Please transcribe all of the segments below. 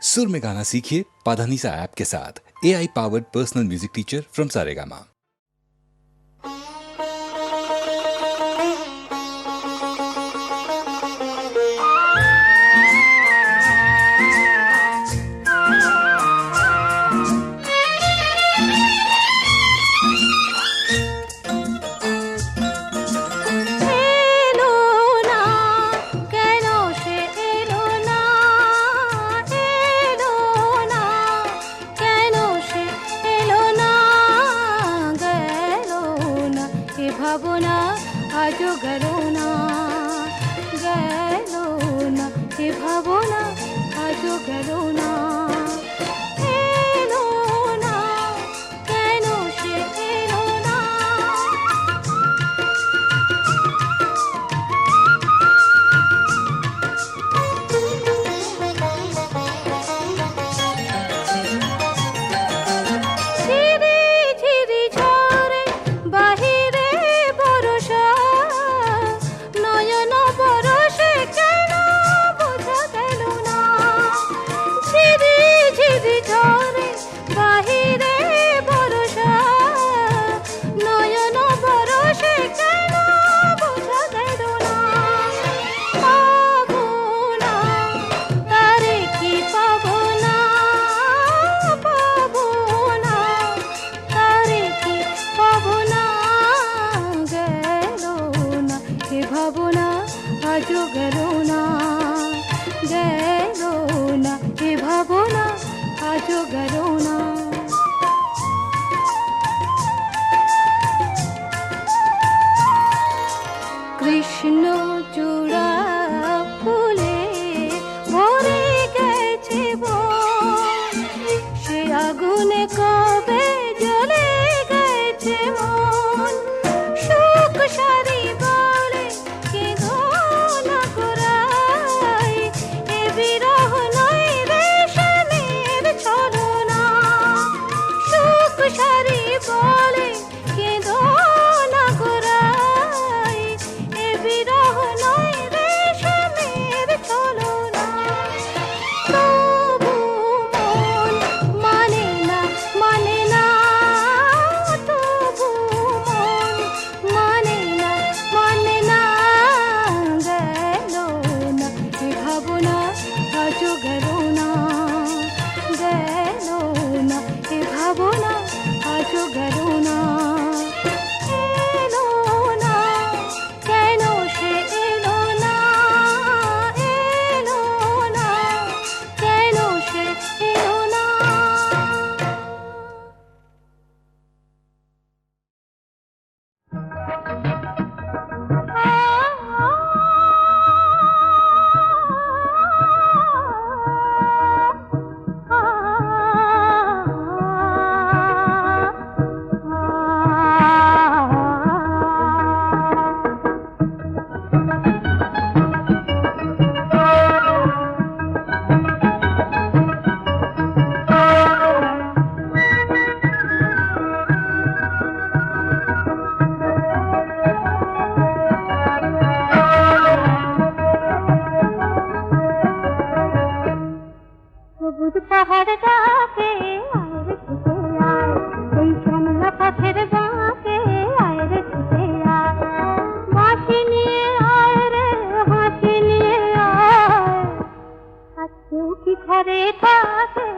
सुर में गाना सीखिए पाधानीसा ऐप के साथ। AI powered personal music teacher from Saregama. ভাবনা আজও গেল না, গেল না, এ ভাবনা আজও গেল না, এলো না, কেন সে এলো না। ঝিরি ঝিরি ঝরে বাহিরে বরষা, নয়ন বরষে কেন বোঝা গেল না। ঝিরি ঝিরি ঝরে বাহিরে বরষা, নয়ন বরষে কেন বোঝা গেল না। পাবো না, তারে কি পাবো না, পাবো না, তারে কি পাবো না। গেল না, এ ভাবনা আজও গেল না, গেল না, এ ভাবনা আজও গেল না। কৃষ্ণ চূড়া ফুলে ভরে গেছে বন, সে আগুনে কবে জ্বলে গেছে মন। সুখ সারি বলে কেঁদো না গোড়ায়, এ বিরহ নয় রেশমের ছলনা। সুখ সারি বলে কেঁদো না গোড়ায়, এ বিরহ নয় রেশমের ছলনা। তবু মন মানে না, মানে না, তবু মন মানে না, মানে না। গেল না, এ ভাবনা আজও গেল না, গেল না, এ ভাবনা আজও গেল না। এলো না, কেন সে এলো না, এলো না, কেন সে এলো না। সবুজ পাহাড় ডাকে আয় রে ছুটে আয়, এই শ্যামলা পথের বাঁকে আয় রে ছুটে আয়। বাঁশি নিয়ে আয় রে, হাসি নিয়ে আয়, আজকেও কি ঘরে থাকে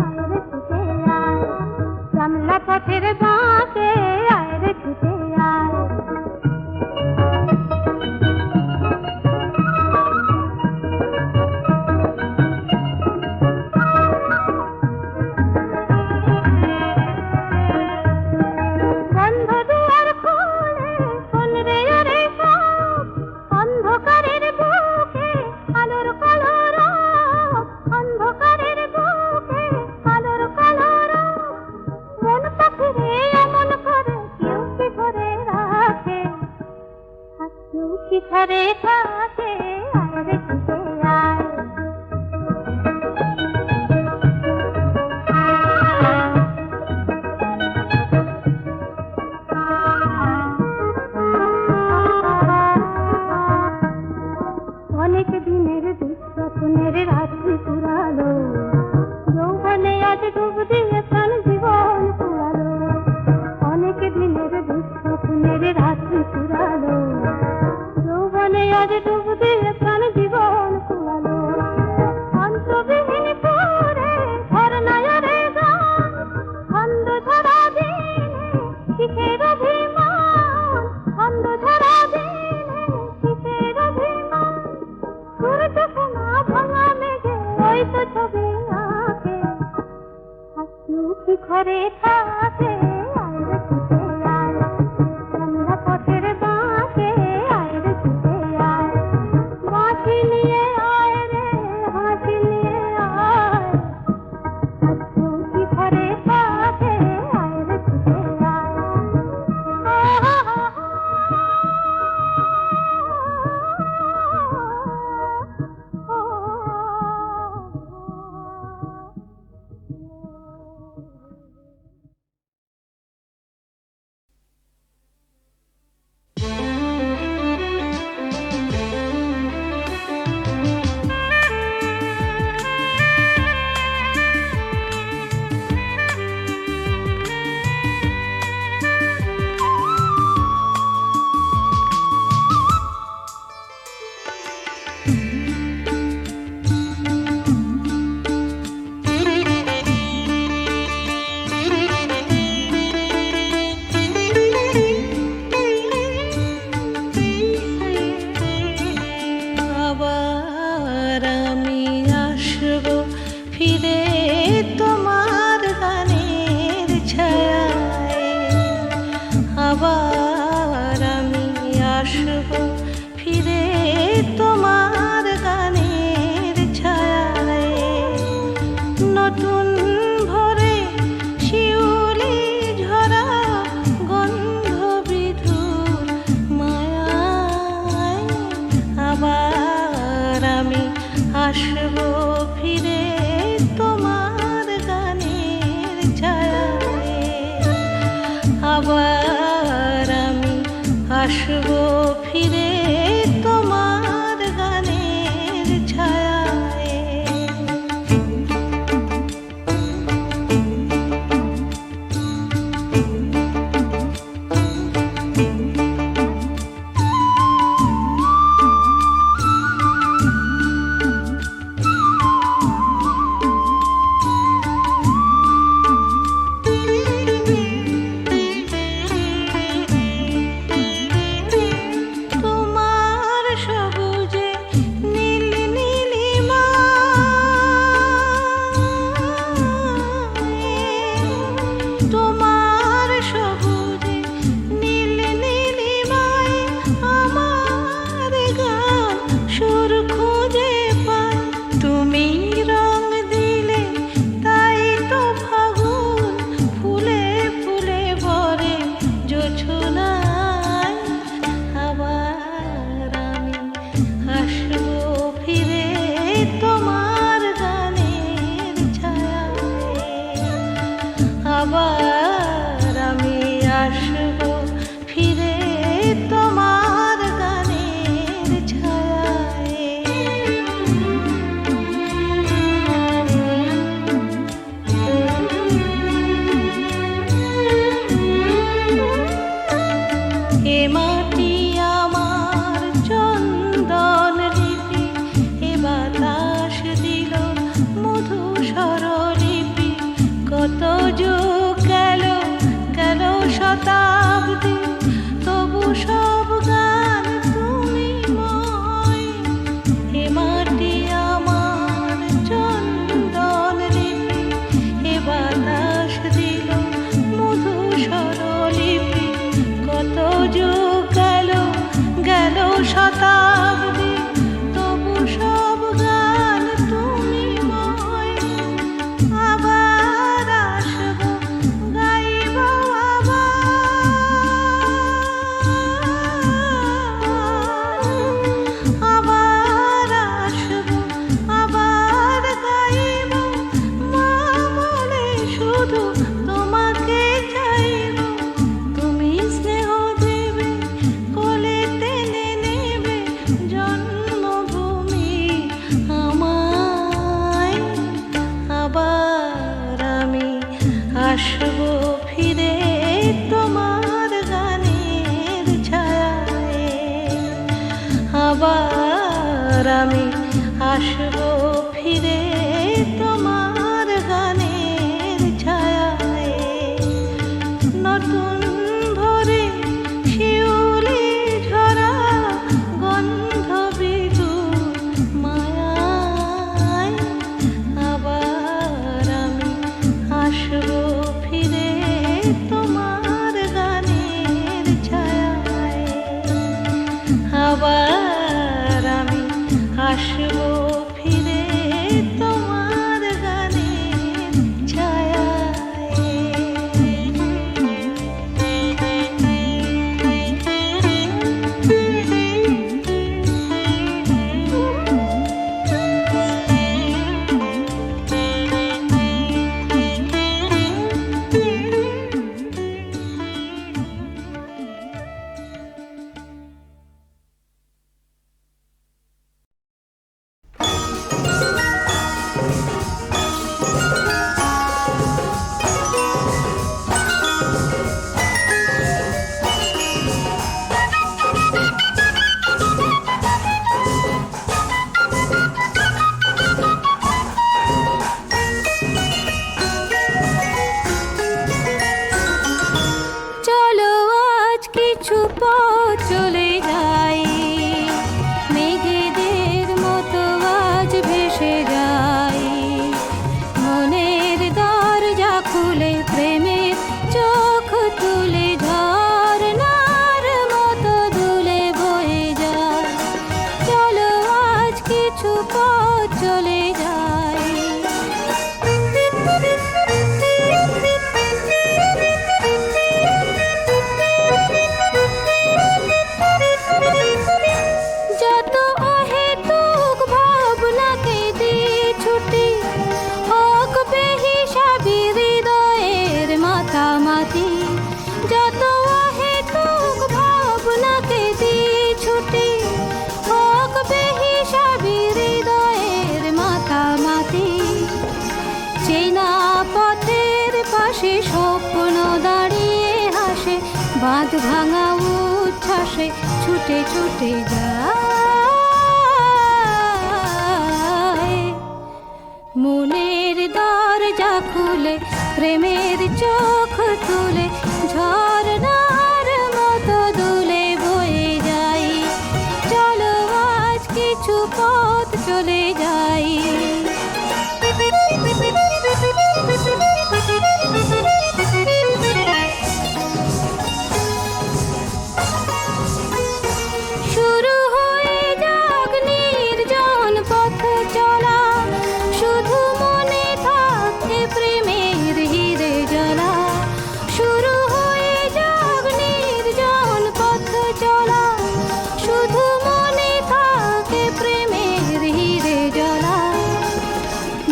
আয় রে ছুটে আয়। শ্যামলা পথের বাঁকে আয় রে ছুটে আয়। বন্ধ দুয়ার খুলে শোন রে ওরে সব, অন্ধকারের বুকে আলোর কলরব, অন্ধকারের বুকে আলোর কলরব। মন পাখিরে এমন করে কেউ কি ধরে রাখে, আর কেউ কি ধরে থাকে আয় রে ছুটে আয়। অনেক দিনের দুঃস্বপ্নের রাত্রি পুরালো, ছবি আঁকে, হাসি কি ঘরে থাকে, আয় রে ছুটে আয়, শ্যামলা পথের বাঁকে, আয় রে ছুটে আয়, বাঁশি নিয়ে আয় রে, হাসি নিয়ে আয়, হাসি কি ঘরে থাকে, আয় রে ছুটে আয়। আবার আমি আসব ফিরে তোমার গানের ছায়ায়, আবার আমি আসব ফিরে তোমার গানের ছায়ায়, নতুন ভোরে শিউলি ঝরা গন্ধ বিধুর মায়ায়, আবার আমি আসব ফিরে তোমার গানের ছায়ায়, আবার আমি আসব ফিরে তোমার গানের ছায়ায়। তোমার সবুজে নীল নীলিমায়, তোমার সবুজে নীল নীলিমায় আমার গান সুর খুঁজে পায়, তুমি রং দিলে তাই তো ফাগুন ফুলে ফুলে ভরে জোছনায়, আবার আমি আসব ফিরে তোমার গানের ছায়ায়, আবার আমি আসব ফিরে তোমার গানের ছায়ায়। এ মাটি আমার চন্দন লিপি, এ বাতাস দিল মধু স্বরলিপি, কত যুগ গেল গেল শতাব্দী, তবু সব গান তুমি ময়, এ মাটি আমার চন্দন লিপি, এ বাতাস দিল মধু স্বরলিপি, কত যুগ গেল গেল শতাব্দী, তবু সব গান তুমি ময়, আবার আসব গাইব আবার আসব আবার গাইব, মা বলে শুধু তোমাকে চাইব, তুমি স্নেহ দেবে কোলে টেনে নেবে জন্মভূমি আমায়, আবার আমি আসব ফিরে তোমার গানের ছায়ায়, আবার আমি আসব ফিরে তোমার গানের ছায়ায়, নতুন ভোরে শিউলি ঝরা গন্ধ বিধুর মায়ায়, চেনা পথের পাশে স্বপ্ন দাঁড়িয়ে হাসে, বাঁধ ভাঙা উচ্ছ্বাসে ছুটে ছুটে যায়। মনের দরজা খুলে প্রেমের চোখ তুলে ঝর্ণার মতো দুলে বয়ে যাই। চলো আজ কিছু পথ চলে যাই। শুরু হয়ে যাক নির্জন পথ চলা, শুধু মনে থাকে প্রেমের হিরে জ্বালা। শুরু হয়ে যাক নির্জন পথ চলা, শুধু মনে থাকে প্রেমের হিরে জ্বালা।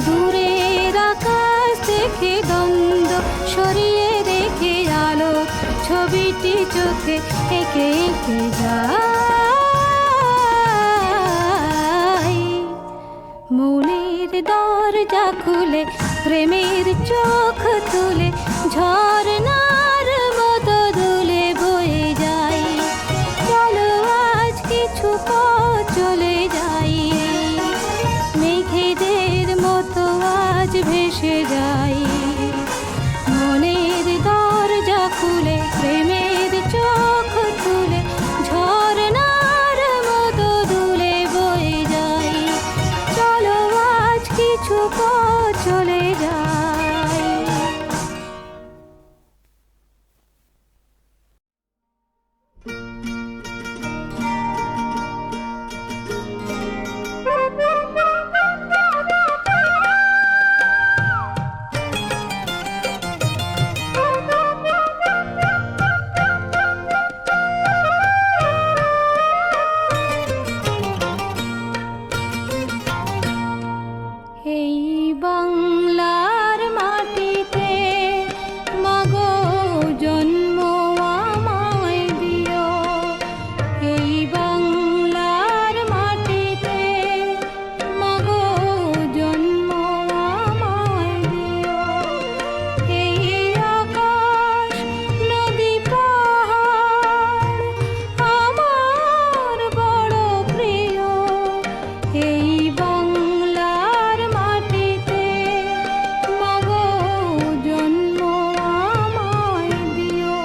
দূরের আকাশ দেখে দ্বন্দ্ব সরিয়ে রেখে আলো ছবিটি চোখে এঁকে এঁকে যাই। মনের দরজা খুলে প্রেমের চোখ তুলে ঝর্ণার মতো দুলে বয়ে যাই। চলো আজ কিছু পথ চলে যাই। মেঘেদের মতো আজ ভেসে যাই। মনের দরজা খুলে প্রেমের চোখ তুলে ঝর্ণার মতো দুলে বয়ে যাই। চলো আজ কিছু পথ চলে যাই। এই বাংলার মাটিতে মাগো জন্ম আমায় দিও। এই বাংলার মাটিতে মাগো জন্ম আমায় দিও। এই আকাশ নদী পাহাড় আমার বড় প্রিয়। এই বাংলার মাটিতে মাগো জন্ম আমায় দিও।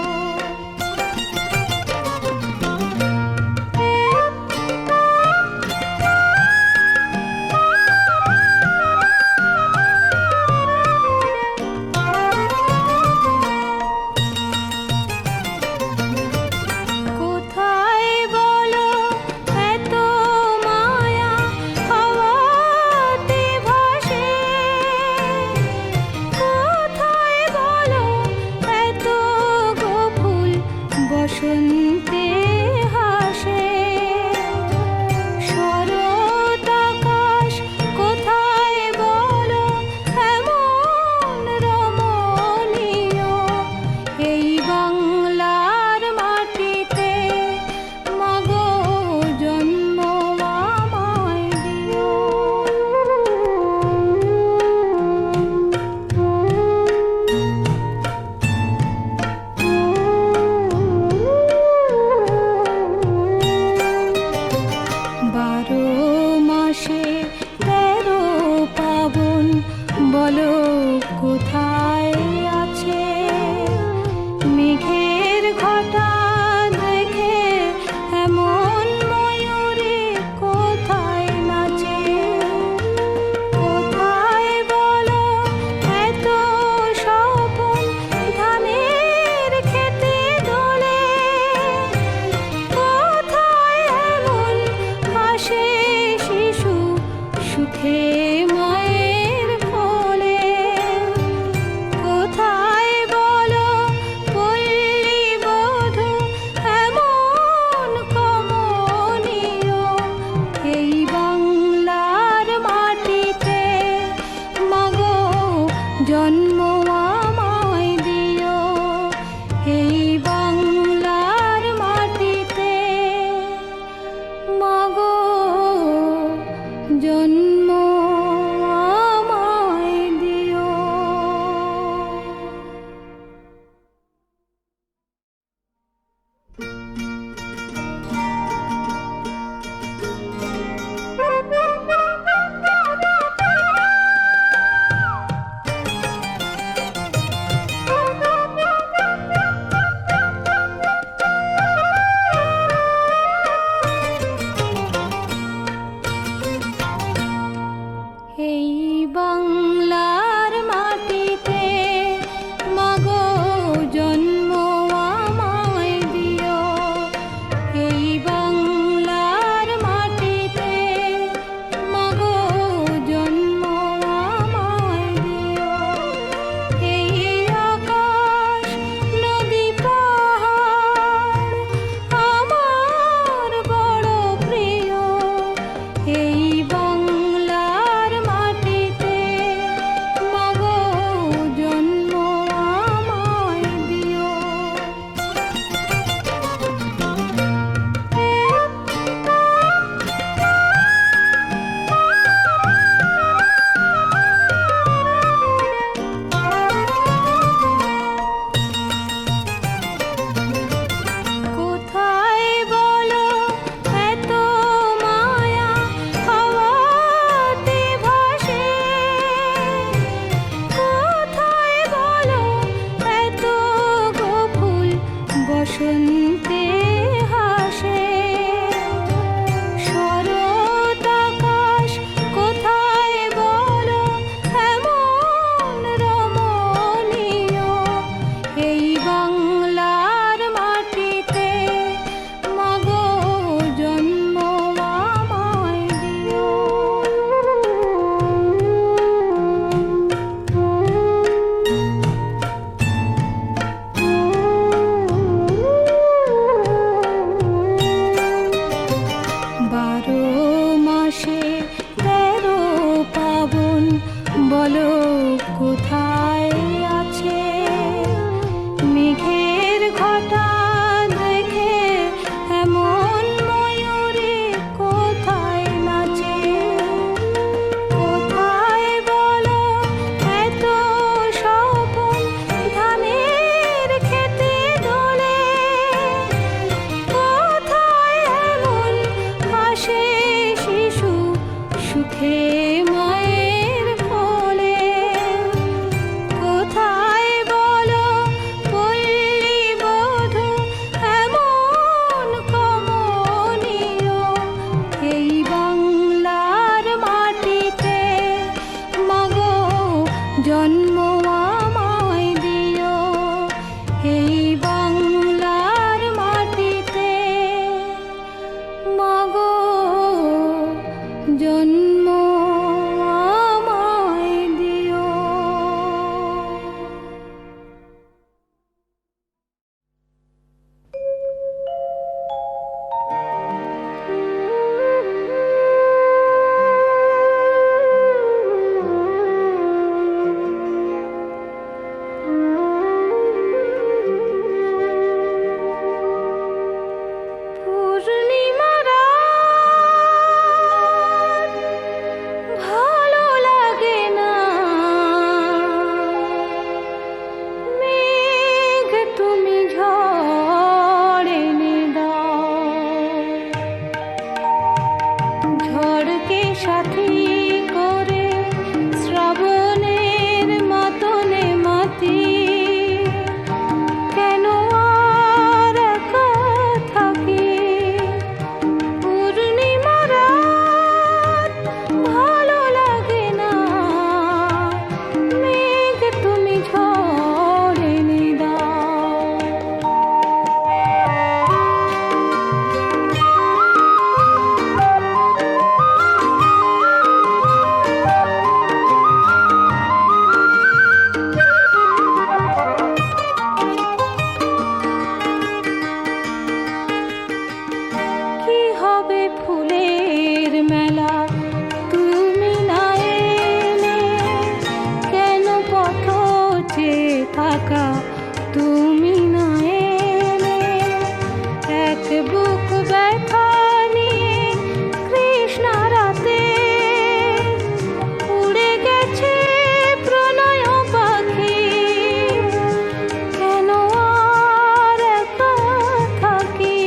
কোথায় বলো এত মায়া হাওয়াতে ভাসে? কোথায় বলো এত গোকুল বসন্তে হাসে? শরৎ আকাশ কোথায় বলো এমন রমণীয়? এই বাংলার মাটিতে মাগো জন্ম আমায় দিও। বারো মাসে 13 পাবন বলো কোথায় আছে? মেঘের ঘটা দেখে এমন ময়ূরে কোথায় নাচে? কোথায় বলো এত স্বপন ধানের খেতে দোলে? কোথায় এমন হাসে শিশু সুখে মায়ের কোলে? কোথায় বলো পল্লী বধূ এমন কমনীয়? এই বাংলার মাটিতে মাগো জন্ম আমায় দিও। এই বাংলার মাটিতে মাগো জন্ম আমায় দিও। কোথায় আছে মেঘের ঘটা দেখে এমন ময়ূরী কোথায় নাচে কোথায় বলো এত স্বপন ধানের খেতে দোলে কোথায় এমন হাসে শিশু সুখে মায়ের কোলে কোথায় বলো পল্লী বধূ এমন কমনীয় এই বাংলার মাটিতে মাগো জন্ম আমায় দিও এই বাংলার মাটিতে মাগো জন্ম আমায় দিও। পূর্ণিমা রাত ভালো লাগে না মেঘ তুমি ঝড় এনে দাও ঝড়কে সাথী করে শ্রাবণের মাতনে মাতি কেন আর একা থাকি পূর্ণিমা রাত ভালো লাগে না মেঘ তুমি ঝড় এনে দাও কি হবে ফুলের মেলা তুমি না এলে কেন পথ চেয়ে থাকা তুমি না এলে এক বুক ব্যথা নিয়ে কৃষ্ণা রাতে উড়ে গেছে প্রণয় পাখি কেন আর একা থাকি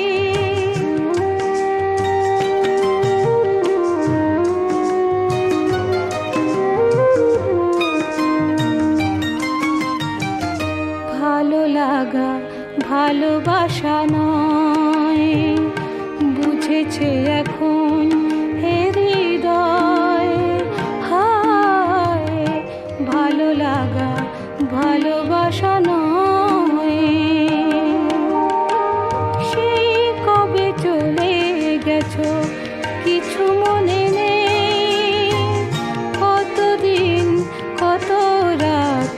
ভালো লাগা ভালোবাসা নয় বুঝেছে এখন হে হৃদয় হায় ভালো লাগা ভালোবাসা নয় সেই কবে চলে গেছো কিছু মনে নেই কতদিন কত রাত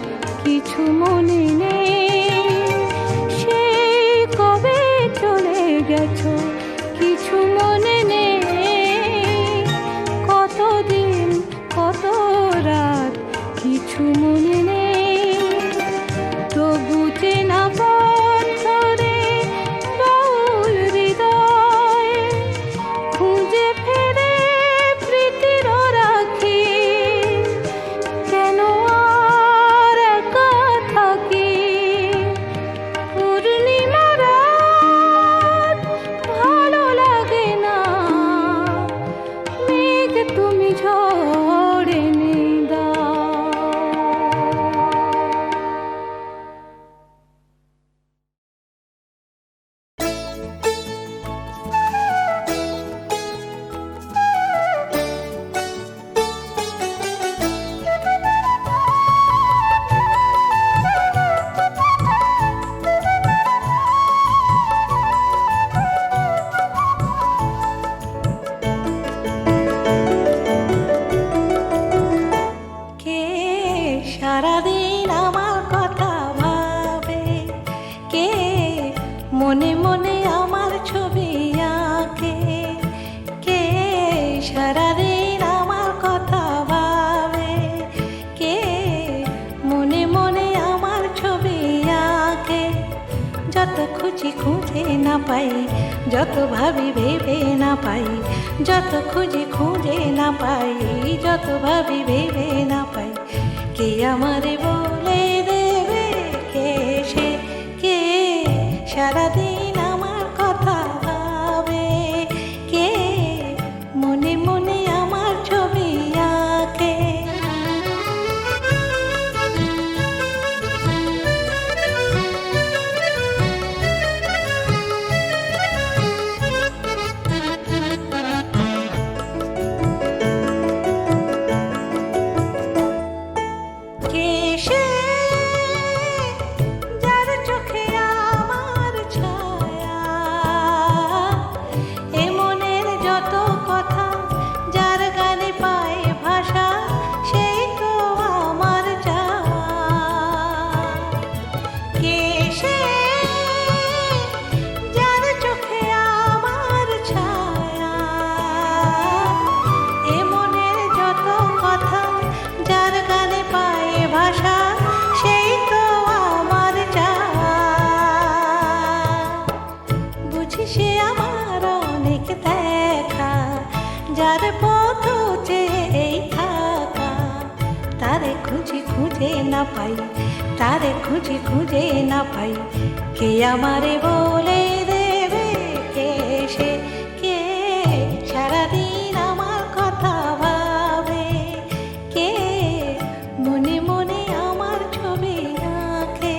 কিছু মনে নেই সেই কবে চলে গেছো কিছু মনে নেই কতদিন কত রাত কিছু মনে নেই তবু চেনা পথ ধরে বাউল হৃদয় খুঁজে ফেরে প্রীতির রাখি কেন আর একা থাকি পূর্ণিমা রাত ভালো লাগে না মেঘ তুমি ঝড় এনে দাও মনে মনে আমার ছবি আঁকে, কে সারাদিন আমার কথা ভাবে, কে খুঁজি খুঁজে না পাই, যত ভাবি ভেবে না পাই, যত খুঁজি খুঁজে না পাই, যত ভাবি ভেবে না পাই, কে আমারে বলে দেবে, কে সে, কে সারাদিন আমার কথা ভাবে, কে মনে মনে আমার ছবি আঁকে। কে সে, যার চোখে আমার ছায়া, এ মনের যত কথা, যার গানে পায় ভাষা, সেই তো আমার চাওয়া। কে সে, যার চোখে আমার ছায়া, এ মনের যত কথা, যার গানে পায় ভাষা, সেই তো আমার চাওয়া। বুঝি সে আমার অনেক দেখা, যার পথ চেয়েই থাকা, তারে খুঁজি খুঁজে না পাই, তারে খুঁজি খুঁজে না পাই, কে আমারে বলে দেবে, কে সে, কে সারাদিন আমার কথা ভাবে, কে মনে মনে আমার ছবি আঁকে।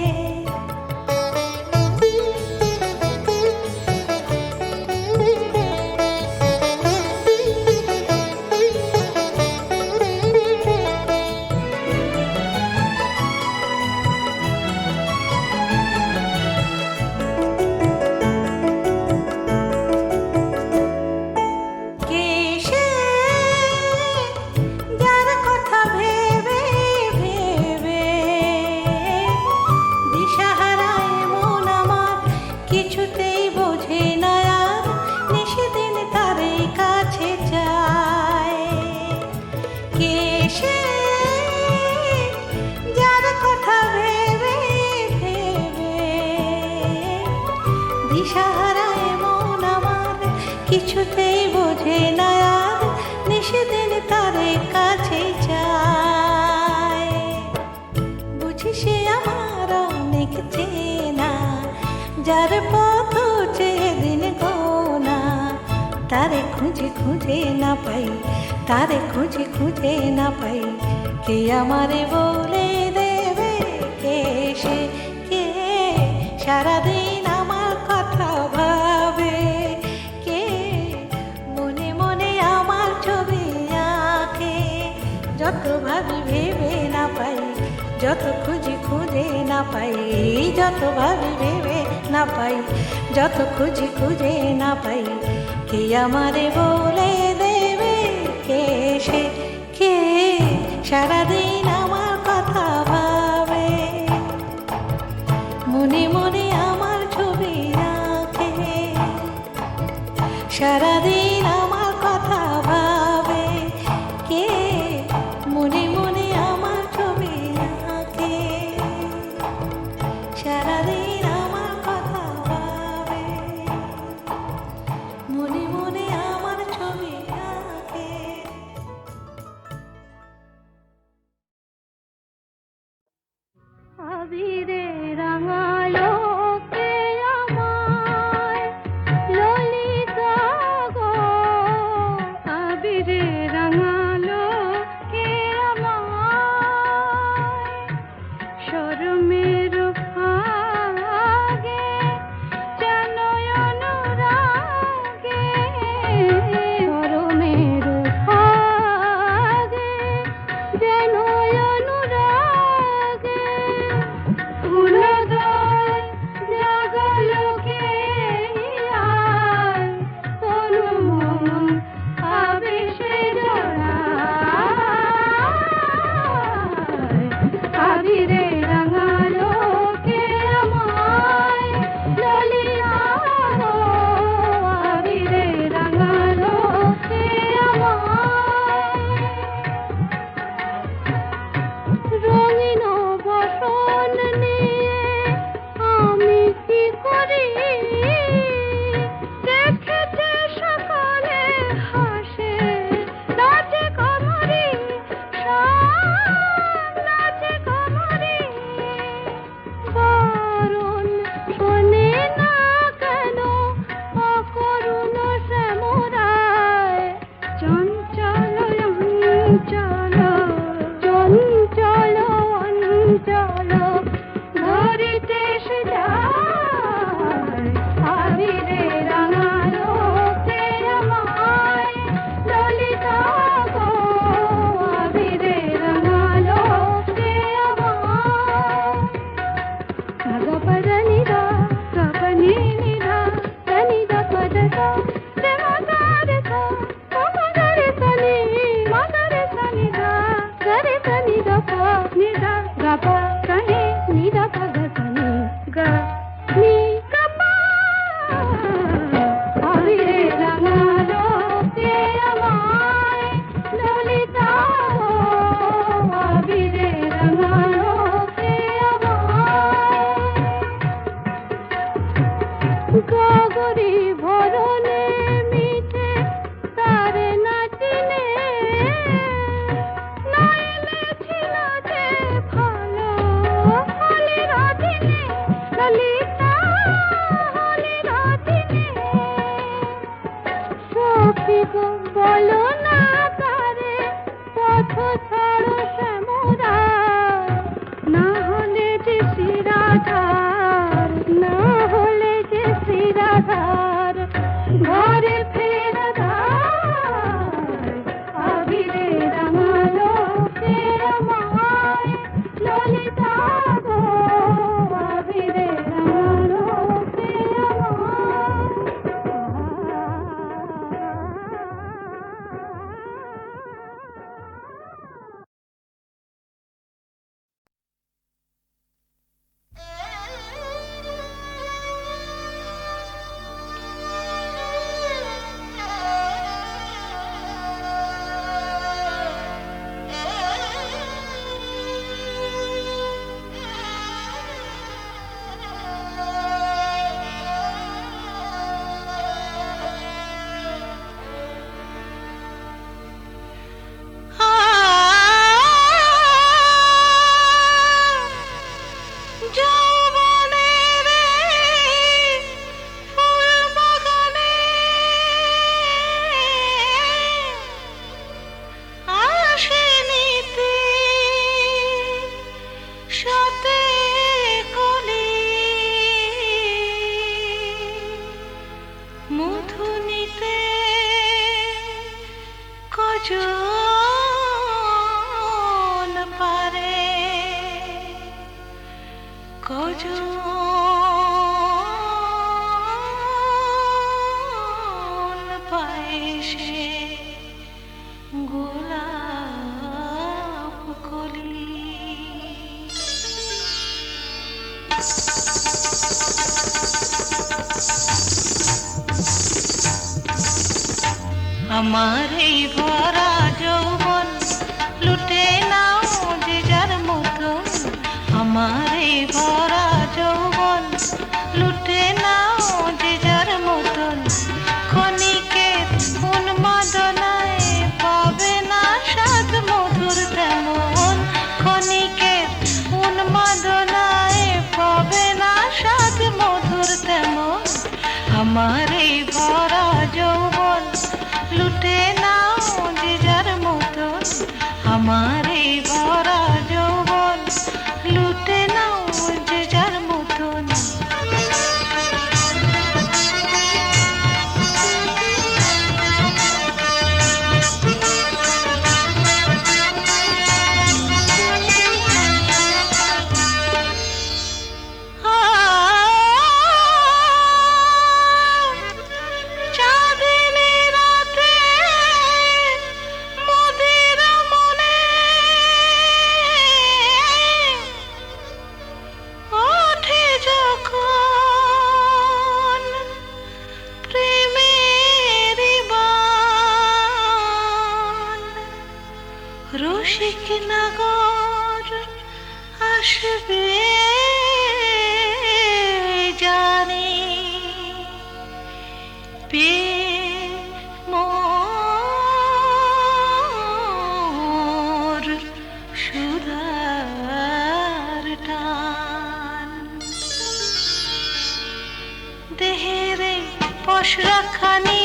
কে সে, যার কথা ভেবে ভেবে দিশাহারায় মন আমার, কিছুতেই বোঝে না আর, নিশিদিন তারে কাছে চায়। কে সে, যার কথা ভেবে ভেবে দিশাহারায় মন আমার, কিছুতেই বোঝে না আর, নিশিদিন তারে কাছে চায়। বুঝি সে আমার অনেক চেনা, যার পথ চেয়ে দিন গোনা, তারে খুঁজে খুঁজে না পাই, তারে খুঁজে খুঁজে না পাই, কে আমারে বলে দেবে, কে সে, কে সারাদিন আমার কথা ভাবে, কে মনে মনে আমার ছবি আঁকে। যত ভাবি ভেবে না পাই, যত খুঁজি খুঁজে না পাই, যত ভাবি ভেবে না পাই, যত খুঁজি খুঁজে না পাই, কে আমারে বলে দেবে, কে সে, কে সারাদিন আমার কথা ভাবে, মনে মনে আমার ছবি আঁকে, সারাদিন আমার কথা ভাবে, কে মনে মনে আমার ছবি আঁকে, সারাদিন আমার কথা ভাবে, মনে মনে আমার ছবি আঁকে। আবিরে রাঙালো কে আমায়, ললিতা গো, আবিরে রাঙালো কে আমায়, শরমের ফাগে যেন অনুরাগে, শরমের ফাগে যেন অনুরাগে, pa ga ni ni da pa ga sa ni ga ni ga pa avire rangalo ke amaye lolita ho avire rangalo ke amaye gogori bharone মিঠে তারে নাচিনে নাইলে ছিল যে ভালো হলি রাধিনে ললিতা হলি রাধিনে সখী গো বলো না তারে পথ ছাড়ো শ্যামরা না হলে যে শ্রীরাধার না হলে যে শ্রীরাধার ঘরে ফেরা ধার আবিরে রাঙালো সে আমায় ললিতা গো আবিরে রাঙালো সে মধু নিতে কজন পারে কজন পায় সে গোলাপ কলি আমার এই ভরা যৌবন লুটে নাও যে যার মতন আমার এই ভরা যৌবন লুটে নাও যে যার মতন ক্ষণিকের উন্মাদনায় পাবে না স্বাদ মধুর তেমন ক্ষণিকের উন্মাদনায় পাবে না স্বাদ মধুর তেমন আমার এই ভরা যৌবন লুটে নাও যে যার মতন আমার এই ভরা যৌবন লুটে নাও যে যার মতন রসিক নগর আসবে জানি পে মোর সুধার টান দেহেরে পশরাখানি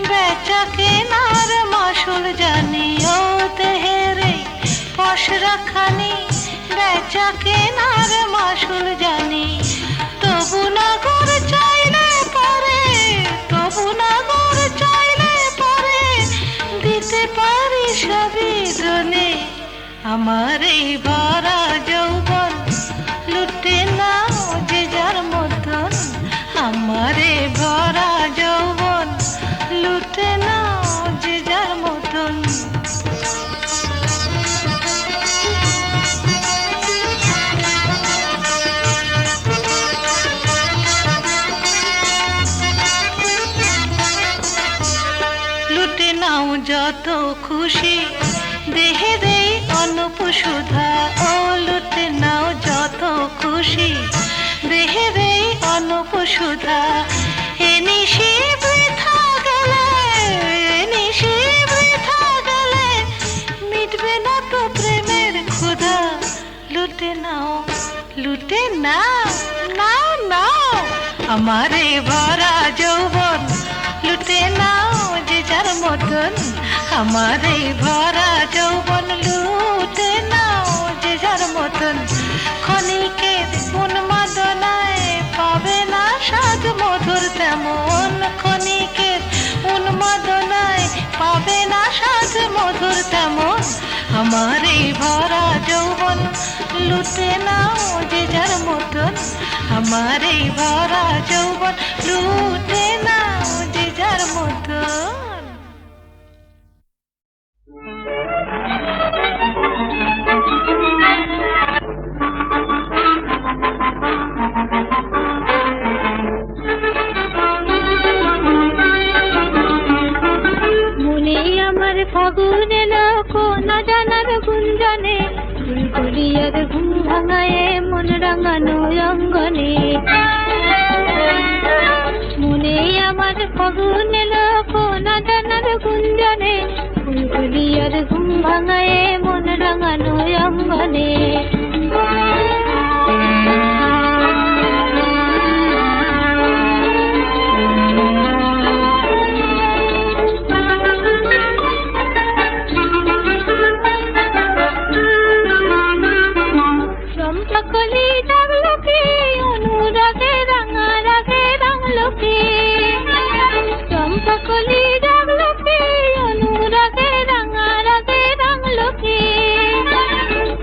বেচা কেনার মাসুল জানি ও দেহেরে পশরাখানি বেচা কেনার মাসুল জানি তবু নগর চাইলে পারে তবু নগর চাইলে পারে দিতে পারি সবই ধনে আমার এই ভরা যৌবন লুটে নাও যে যার মতন আমার এই ভরা যৌবন লুটে নাও যে যার মতন যত খুশি দেহে দেই অনুপ সুধা ও লুটে নাও যত খুশি দেহে দেই অনুপ সুধা এ নিশি বৃথা গেলে এ নিশি বৃথা গেলে মিটবে না তো প্রেমের ক্ষুধা লুটে নাও নাও নাও আমারে ভরা যৌবন লুটে নাও যে যার মতন আমারে ভরা যৌবন লুটে নাও যে যার মতন ক্ষণিকের উন্মাদনায় পাবে না স্বাদ মধুর তেমন ক্ষণিকের উন্মাদনায় পাবে না স্বাদ মধুর তেমন আমারে ভরা যৌবন লুটে নাও যে যার মতন আমারে ভরা যৌবন লুটে নাও যে যার মতন মনে আমার ফাগুন এলো কোনা জানার গুঞ্জনে ফুলকুলিয়ার ঘুম ভাঙায় মন রাঙানো অঙ্গনে মনে আমার ফাগুন এলো কোনা জানার গুঞ্জনে ফুলকুলিয়ার ঘুম ভাঙায় মন রাঙানো অঙ্গনে চম্পাকলি ডাকলো কি অনুরাগে রাঙা রাগে রাঙলো কি চম্পাকলি ডাকলো কি অনুরাগে রাঙা রাগে রাঙলো কি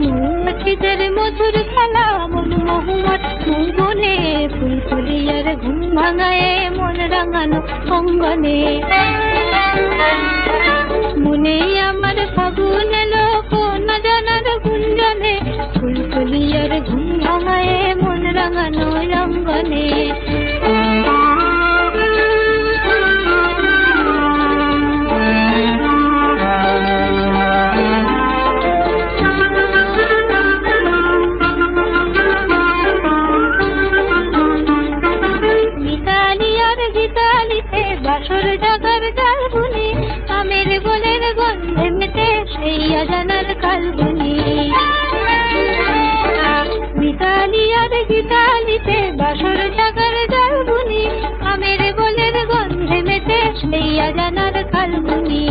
মৌমাছিদের মধুর খেলা মন মহুয়ার মঙ্গনে ফুলকুলিয়ার ঘুম ভাঙায় মন রাঙানো অঙ্গনে মনে আমার ফাগুন এলো কোনা জানার গুঞ্জনে ফুলকুলিয়ার ঘুম ভাঙায় মন রাঙানো অঙ্গনে বাসর জাগার জালবুনি আমের গোলের গন্ধে মেতে সেই আজানার কালবুনি মিতালিয়ার গীতালিতে বাসর জাগার জালবুনি আমের গোলের গন্ধে মেতে সেই আজানার কালবুনি